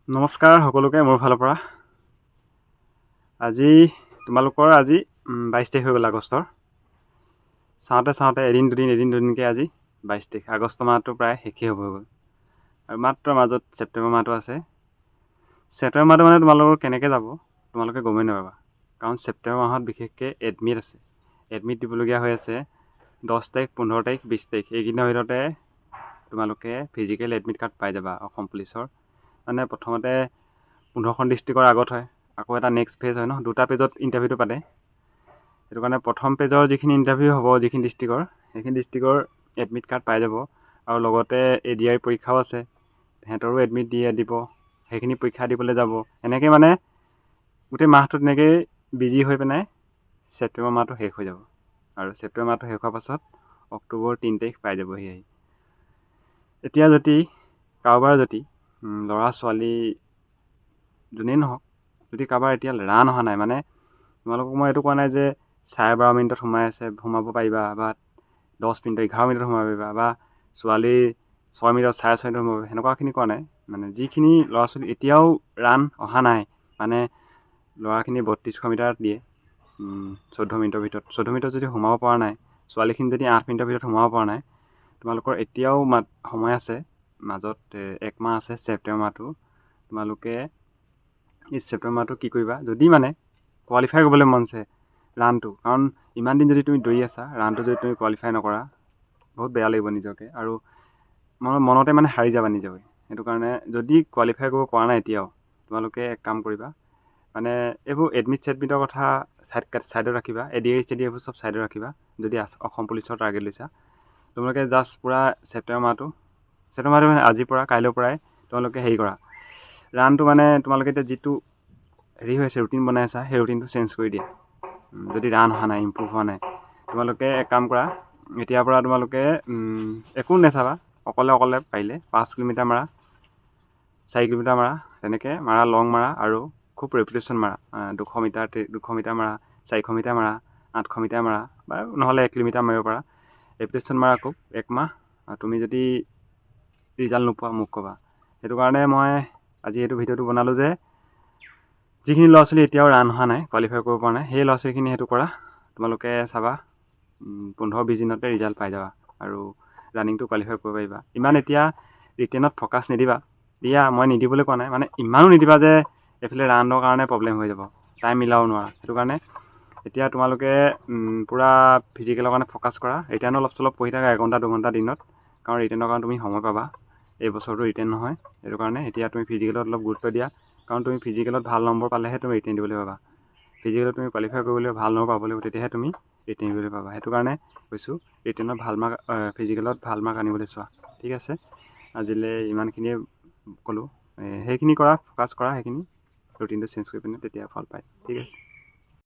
নমস্কাৰ সকলোকে মোৰ ফালৰ পৰা। আজি তোমালোকৰ 22 তাৰিখ হৈ গ'ল আগষ্টৰ। চাওঁতে এদিন দুদিনকৈ আজি 22 তাৰিখ। আগষ্ট মাহটো প্ৰায় শেষেই হ'ব গ'ল আৰু মাত্ৰ মাজত ছেপ্টেম্বৰ মাহটো আছে। ছেপ্টেম্বৰ মাহটো মানে তোমালোকৰ কেনেকৈ যাব তোমালোকে গমেই নাপাবা, কাৰণ ছেপ্টেম্বৰ মাহত বিশেষকৈ এডমিট আছে। এডমিট দিবলগীয়া হৈ আছে 10 তাৰিখ, 15 তাৰিখ, 20 তাৰিখ। এইকেইদিনৰ ভিতৰতে তোমালোকে ফিজিকেল এডমিট কাৰ্ড পাই যাবা অসম পুলিচৰ। মানে প্ৰথমতে 15খন ডিষ্ট্ৰিক্টৰ আগত হয়, আকৌ এটা নেক্সট ফেজ হয় ন, দুটা পেজত ইণ্টাৰভিউটো পাতে। সেইটো কাৰণে প্ৰথম পেজৰ যিখিনি ইণ্টাৰভিউ হ'ব যিখিনি ডিষ্ট্ৰিক্টৰ, সেইখিনি ডিষ্ট্ৰিক্টৰ এডমিট কাৰ্ড পাই যাব। আৰু লগতে ADR পৰীক্ষাও আছে, সিহঁতৰো এডমিট দিব, সেইখিনি পৰীক্ষা দিবলৈ যাব। এনেকৈ মানে গোটেই মাহটো তেনেকৈয়ে বিজি হৈ পিনে ছেপ্টেম্বৰ মাহটো শেষ হৈ যাব। আৰু ছেপ্টেম্বৰ মাহটো শেষ হোৱাৰ পাছত অক্টোবৰ 3 তাৰিখ পাই যাবহি আহি। এতিয়া যদি কাৰোবাৰ যদি ল'ৰা ছোৱালী যোনেই নহওক, যদি কাৰোবাৰ এতিয়া ৰান অহা নাই, মানে তোমালোকক মই এইটো কোৱা নাই যে 12:30 মিনিটত সোমাব পাৰিবা, বা 10 মিনিটত 11 মিনিটত সোমাব পাৰিবা, বা ছোৱালী 6 মিনিটত 6:30 মিনিটত সোমাব, সেনেকুৱাখিনি কোৱা নাই। মানে যিখিনি ল'ৰা ছোৱালী এতিয়াও ৰান অহা নাই, মানে ল'ৰাখিনি 3200 মিটাৰত দিয়ে 14 মিনিটৰ ভিতৰত, 14 মিনিটত যদি সোমাব পৰা নাই, ছোৱালীখিনি যদি 8 মিনিটৰ ভিতৰত সোমাব পৰা নাই, তোমালোকৰ এতিয়াও সময় আছে। মাজত 1 মাহ আছে ছেপ্টেম্বৰ মাহটো। তোমালোকে এই ছেপ্টেম্বৰ মাহটো কি কৰিবা, যদি মানে কোৱালিফাই কৰিবলৈ মন আছে ৰানটো, কাৰণ ইমান দিন যদি তুমি দৌৰি আছা, ৰানটো যদি তুমি কোৱালিফাই নকৰা বহুত বেয়া লাগিব নিজকে, আৰু মনতে মানে হাৰি যাবা নিজকে। সেইটো কাৰণে যদি কোৱালিফাই কৰিব পৰা নাই এতিয়াও, তোমালোকে এক কাম কৰিবা, মানে এইবোৰ এডমিটৰ কথা ছাইডত ৰাখিবা, ADR এইবোৰ চব ছাইডত ৰাখিবা। যদি অসম পুলিচৰ টাৰ্গেট লৈছা, তোমালোকে জাষ্ট পূৰা ছেপ্টেম্বৰ মাহটো মানে আজিৰ পৰা কাইলৈৰ পৰাই তোমালোকে হেৰি কৰা, ৰানটো মানে তোমালোকে এতিয়া যিটো হেৰি হৈ আছে ৰুটিন বনাই আছা, সেই ৰুটিনটো চেঞ্জ কৰি দিয়া। যদি ৰান অহা নাই, ইম্প্ৰুভ হোৱা নাই, তোমালোকে এক কাম কৰা, এতিয়াৰ পৰা তোমালোকে একো নাচাবা, অকলে পাৰিলে 5 কিলোমিটাৰ মাৰা, 4 কিলোমিটাৰ মাৰা, তেনেকৈ মাৰা, লং মাৰা, আৰু খুব ৰেপিটেশ্যন মাৰা। 200 মিটাৰ মাৰা, 400 মিটাৰ মাৰা, 800 মিটাৰ মাৰা, বা নহ'লে 1 কিলোমিটাৰ মাৰিব পাৰা। ৰেপিটেশ্যন মাৰা খুব 1 মাহ। তুমি যদি ৰিজাল্ট নোপোৱা মোক ক'বা। সেইটো কাৰণে মই আজি এইটো ভিডিঅ'টো বনালোঁ যে যিখিনি ল'ৰা ছোৱালী এতিয়াও ৰান অহা নাই, কোৱালিফাই কৰিব পৰা নাই, সেই ল'ৰা ছোৱালীখিনি সেইটো কৰা। তোমালোকে চাবা 15-20 দিনতে ৰিজাল্ট পাই যাবা, আৰু ৰানিংটো কোৱালিফাই কৰিব পাৰিবা। ইমান এতিয়া ৰিটেনত ফ'কাছ নিদিবা, মই নিদিবলৈ কোৱা নাই, মানে ইমানো নিদিবা যে এইফালে ৰানৰ কাৰণে প্ৰব্লেম হৈ যাব, টাইম মিলাব নোৱাৰা। সেইটো কাৰণে এতিয়া তোমালোকে পূৰা ফিজিকেলৰ কাৰণে ফ'কাছ কৰা। ৰিটেনো অলপ চলপ পঢ়ি থাকা, 1 ঘণ্টা 2 ঘণ্টা দিনত, কাৰণ ৰিটেনৰ কাৰণে তুমি সময় পাবা। এই বছৰটো ৰিটেন নহয়, সেইটো কাৰণে এতিয়া তুমি ফিজিকেলত অলপ গুৰুত্ব দিয়া, কাৰণ তুমি ফিজিকেলত ভাল নম্বৰ পালেহে তুমি ৰিটেন দিবলৈ পাবা। ফিজিকেলত তুমি কোৱালিফাই কৰিবলৈ ভাল নম্বৰ পাব লাগিব, তেতিয়াহে তুমি ৰিটেন দিবলৈ পাবা। সেইটো কাৰণে কৈছোঁ, ৰিটেনত ফিজিকেলত ভাল মাৰ্ক আনিবলৈ চোৱা। ঠিক আছে, আজিলৈ ইমানখিনিয়ে ক'লোঁ। সেইখিনি কৰা, ফ'কাছ কৰা, সেইখিনি ৰুটিনটো চেঞ্জ কৰি পিনে, তেতিয়া ফল পায়। ঠিক আছে।